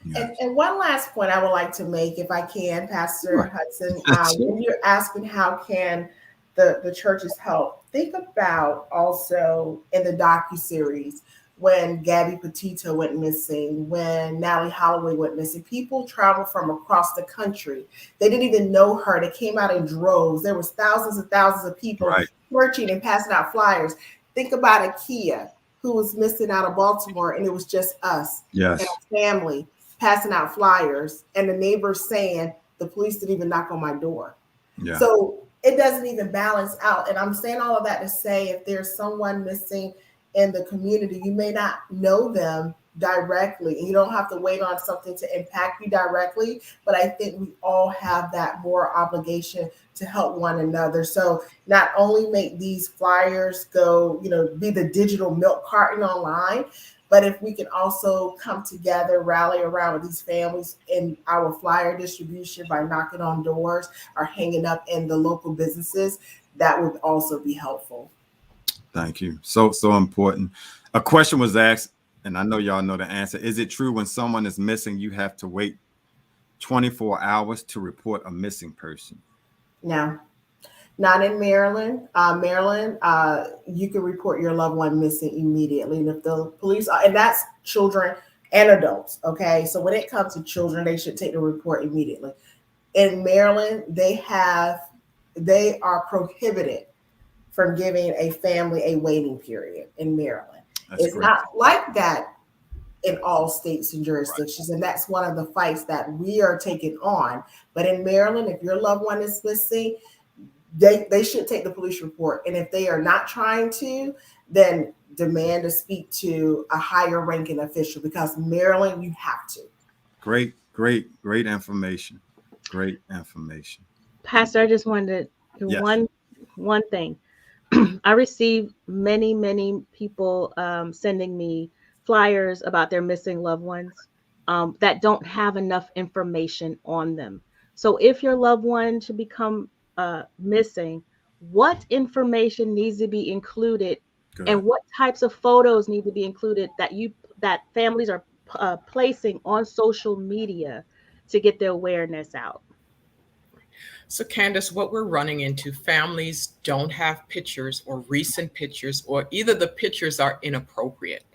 Yes. And one last point I would like to make, if I can, Pastor Hudson, when you're asking how can the churches help, think about also in the docuseries when Gabby Petito went missing, when Natalie Holloway went missing. People traveled from across the country. They didn't even know her. They came out in droves. There was thousands and thousands of people searching and passing out flyers. Think about Akia, who was missing out of Baltimore, and it was just us and our family passing out flyers, and the neighbors saying, the police didn't even knock on my door. Yeah. So it doesn't even balance out. And I'm saying all of that to say, if there's someone missing in the community, you may not know them directly, and you don't have to wait on something to impact you directly, but I think we all have that moral obligation to help one another. So not only make these flyers go, you know, be the digital milk carton online, but if we can also come together, rally around with these families in our flyer distribution by knocking on doors or hanging up in the local businesses, that would also be helpful. Thank you. So important. A question was asked, and I know y'all know the answer. Is it true when someone is missing, you have to wait 24 hours to report a missing person? No. Not in Maryland. Maryland, you can report your loved one missing immediately. And if the police and that's children and adults, okay? So when it comes to children, they should take the report immediately. In Maryland, they are prohibited from giving a family a waiting period in Maryland. It's great. Not like that in all states and jurisdictions. And that's one of the fights that we are taking on. But in Maryland, if your loved one is missing, they should take the police report. And if they are not trying to, then demand to speak to a higher ranking official, because Maryland, you have to. Great information. Great information. Pastor, I just wanted one thing. I received many people sending me flyers about their missing loved ones. that don't have enough information on them. So if your loved one should become missing, what information needs to be included, and what types of photos need to be included that families are placing on social media to get the awareness out? So Candace, what we're running into, families don't have pictures or recent pictures, or either the pictures are inappropriate.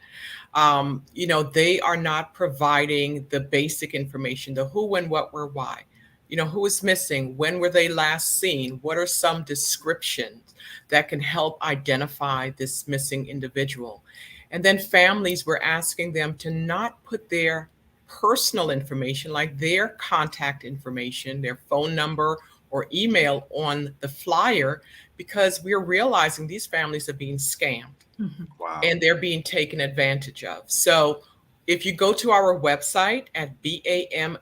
They are not providing the basic information, the who, when, what, where, why. Who is missing? When were they last seen? What are some descriptions that can help identify this missing individual? And then families, we're asking them to not put their personal information, like their contact information, their phone number or email, on the flyer, because we're realizing these families are being scammed. Wow. And they're being taken advantage of. So if you go to our website at bamfi.org,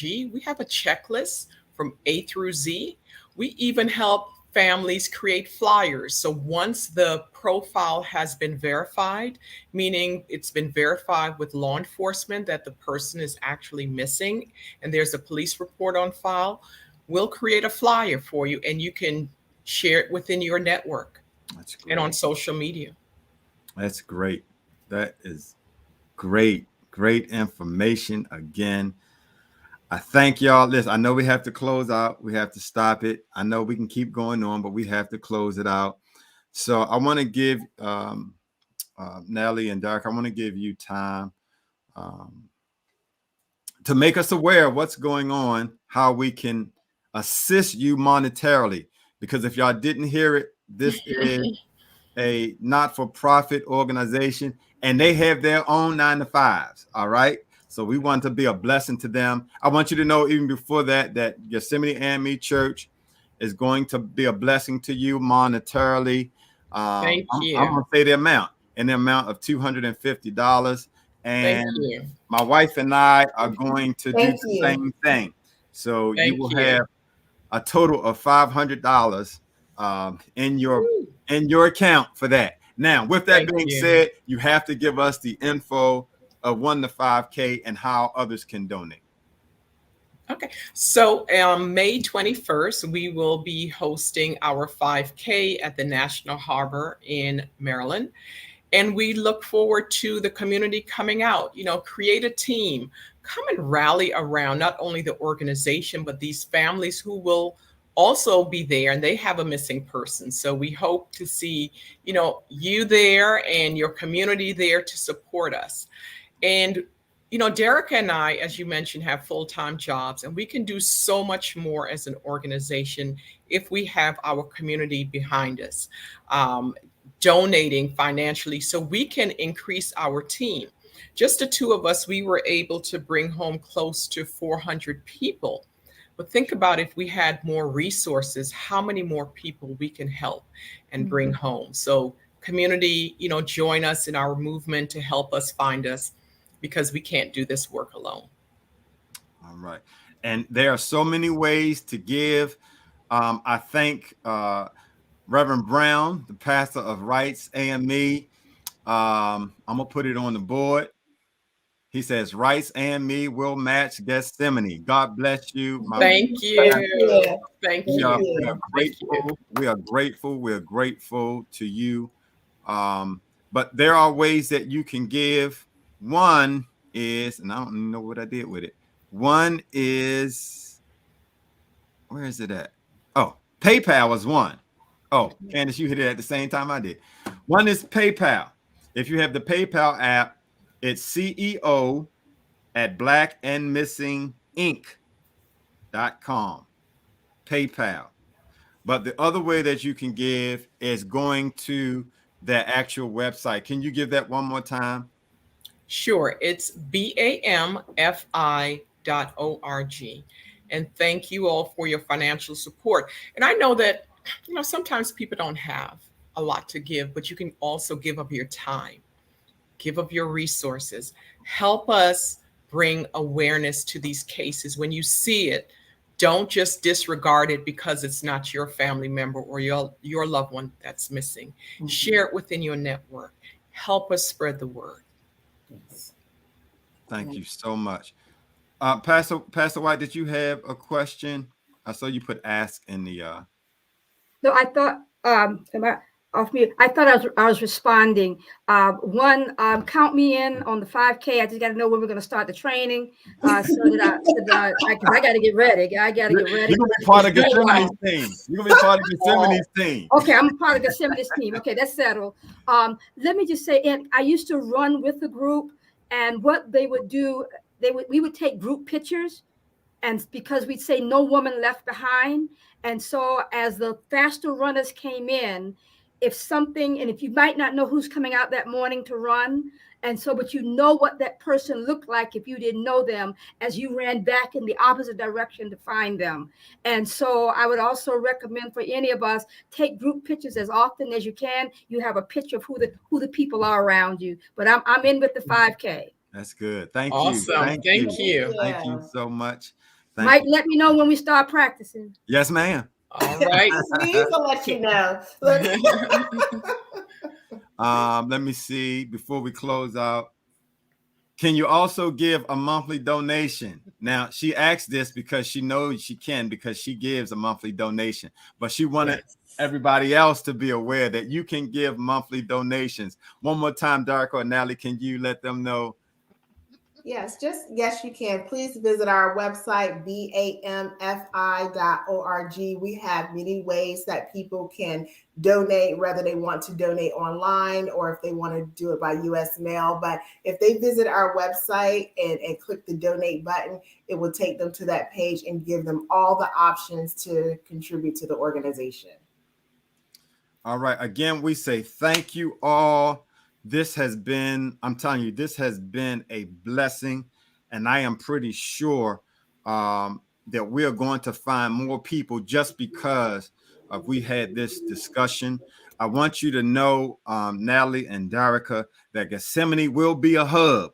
we have a checklist from A through Z. We even help families create flyers. So once the profile has been verified, meaning it's been verified with law enforcement that the person is actually missing and there's a police report on file, we'll create a flyer for you and you can share it within your network. That's great. And on social media. That's great. That is great. Great information. Again, I thank y'all. Listen, I know we have to close out. We have to stop it. I know we can keep going on, but we have to close it out. So I want to give Natalie and Derrica, I want to give you time to make us aware of what's going on, how we can assist you monetarily. Because if y'all didn't hear it, this is a not-for-profit organization, and they have their own 9-to-5s. All right. So we want to be a blessing to them. I want you to know, even before that Gethsemane AME Church is going to be a blessing to you monetarily. Thank you. I'm going to say the amount of $250. And my wife and I are going to do the same thing. So you will have a total of $500 in your account for that. Now, with that being said, you have to give us the info of 1 to 5K and how others can donate. Okay, so May 21st, we will be hosting our 5K at the National Harbor in Maryland. And we look forward to the community coming out, create a team, come and rally around not only the organization, but these families who will also be there, and they have a missing person. So we hope to see, you there and your community there to support us. And, Derrica and I, as you mentioned, have full-time jobs, and we can do so much more as an organization if we have our community behind us, donating financially so we can increase our team. Just the two of us, we were able to bring home close to 400 people. But think about if we had more resources, how many more people we can help and bring home. So community, join us in our movement to help us find us, because we can't do this work alone. All right. And there are so many ways to give. I thank Reverend Brown, the pastor of Rights AME. I'm going to put it on the board. He says, Rights AME will match Gethsemane. God bless you. Thank you. Thank you. We are grateful. We are grateful. We are grateful to you. But there are ways that you can give. One is, and I don't even know what I did with it. One is, where is it at? Oh, PayPal is one. Oh, Candace, you hit it at the same time I did. One is PayPal. If you have the PayPal app, it's CEO@blackandmissinginc.com. PayPal. But the other way that you can give is going to the actual website. Can you give that one more time? Sure. It's BAMFI.org. And thank you all for your financial support. And I know that, sometimes people don't have a lot to give, but you can also give of your time, give of your resources. Help us bring awareness to these cases. When you see it, don't just disregard it because it's not your family member or your loved one that's missing. Share it within your network. Help us spread the word. Thank you so much. Pastor White, did you have a question? I saw you put ask in the No, I thought am I off mute? I thought I was responding. One, count me in on the 5K. I just got to know when we're going to start the training, so that because I got to get ready. I got to get ready. You're gonna be part of Gethsemane's team. You're gonna be part of Gethsemane's team. Okay, I'm part of Gethsemane's team. Okay, that's settled. Let me just say, and I used to run with the group, and what they would do, we would take group pictures. And because we'd say no woman left behind. And so as the faster runners came in, if you might not know who's coming out that morning to run, and so, but you know what that person looked like if you didn't know them, as you ran back in the opposite direction to find them. And so I would also recommend for any of us, take group pictures as often as you can. You have a picture of who the people are around you. But I'm in with the 5K. That's good. Thank you. Awesome. Thank you. Thank you so much. Let me know when we start practicing. Yes, ma'am. All right. Please, I'll let you know. Let me see before we close out. Can you also give a monthly donation? Now, she asked this because she knows she can, because she gives a monthly donation, but she wanted everybody else to be aware that you can give monthly donations. One more time, Derrica or Natalie, can you let them know? Yes, you can. Please visit our website, BAMFI.org. We have many ways that people can donate, whether they want to donate online or if they want to do it by US mail. But if they visit our website and click the donate button, it will take them to that page and give them all the options to contribute to the organization. All right. Again, we say thank you all. This has been, I'm telling you, this has been a blessing. And I am pretty sure that we're going to find more people just because we had this discussion. I want you to know, Natalie and Derrica, that Gethsemane will be a hub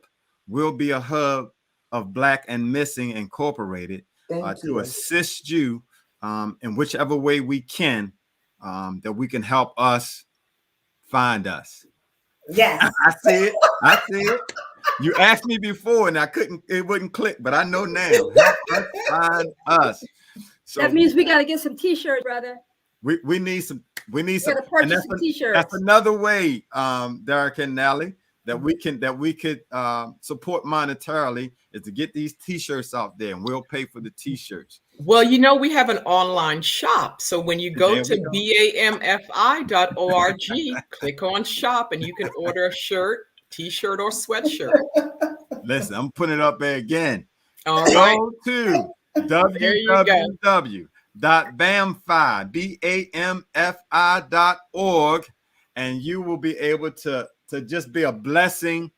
of Black and Missing Incorporated to assist you in whichever way we can, that we can help us find us. Yes. I see it. You asked me before and it wouldn't click, but I know now. Help us find us. So that means we got to get some t-shirts, brother. We need some. Purchase some t-shirts. That's another way, Derrica and Natalie, that we could support monetarily, is to get these t-shirts out there, and we'll pay for the t-shirts. Well, we have an online shop. So when you go to BAMFI.org, click on shop, and you can order a shirt, t-shirt, or sweatshirt. Listen, I'm putting it up there again. All right. Go to www.bamfi.org, and you will be able to just be a blessing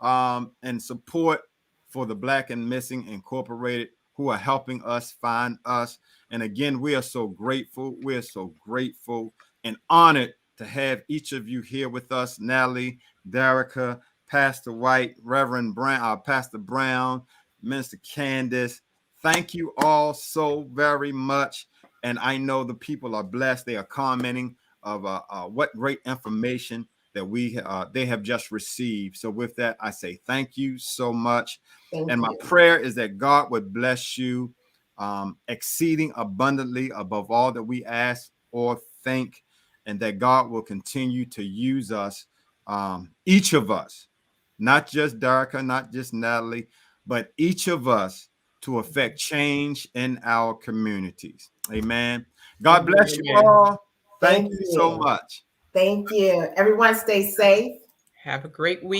and support for the Black and Missing Incorporated, who are helping us find us. And again, we are so grateful. We're so grateful and honored to have each of you here with us. Natalie, Derrica, Pastor White, Reverend Brown, Pastor Brown, Minister Candace. Thank you all so very much. And I know the people are blessed. They are commenting of what great information that they have just received. So with that, I say thank you so much. My prayer is that God would bless you exceeding abundantly above all that we ask or think, and that God will continue to use us, each of us, not just Derrica, not just Natalie, but each of us, to affect change in our communities. Amen. God bless you all. Thank you so much. Thank you. Everyone stay safe. Have a great week.